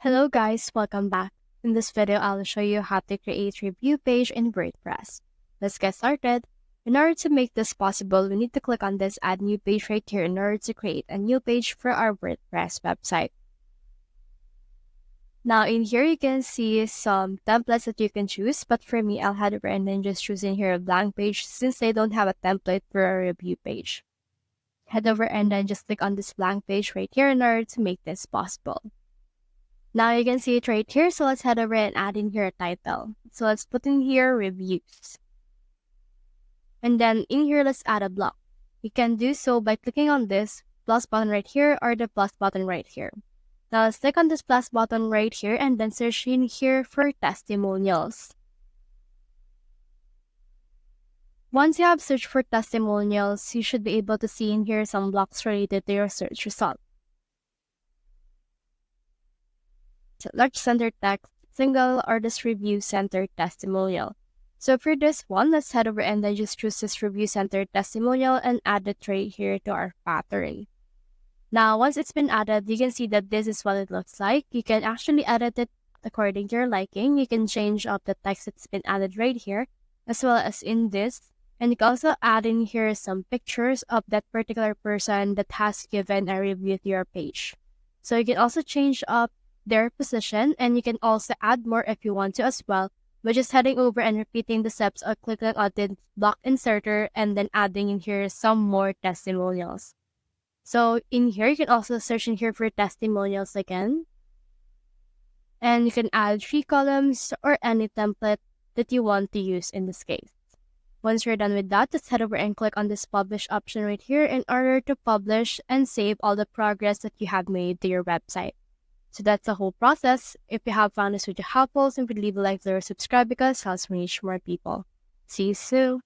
Hello guys, welcome back. In this video, I'll show you how to create a review page in WordPress. Let's get started. In order to make this possible, we need to click on this Add New Page right here in order to create a new page for our WordPress website. Now in here, you can see some templates that you can choose, but for me, I'll head over and then just choose in here a blank page since they don't have a template for a review page. Head over and then just click on this blank page right here in order to make this possible. Now you can see it right here, so let's head over and add in here a title. So let's put in here reviews. And then in here, let's add a block. You can do so by clicking on this plus button right here or the plus button right here. Now let's click on this plus button right here and then search in here for testimonials. Once you have searched for testimonials, you should be able to see in here some blocks related to your search result. Large center text, single, or this review center testimonial. So for this one, let's head over and then just choose this review center testimonial and add it right here to our pattern. Now, once it's been added, you can see that this is what it looks like. You can actually edit it according to your liking. You can change up the text that's been added right here, as well as in this. And you can also add in here some pictures of that particular person that has given a review to your page. So you can also change up their position, and you can also add more if you want to as well, by just heading over and repeating the steps of clicking on the block inserter and then adding in here some more testimonials. So in here, you can also search in here for testimonials again, and you can add 3 columns or any template that you want to use in this case. Once you're done with that, just head over and click on this publish option right here in order to publish and save all the progress that you have made to your website. So that's the whole process. If you have found this video helpful, simply leave a like or subscribe because it helps me reach more people. See you soon.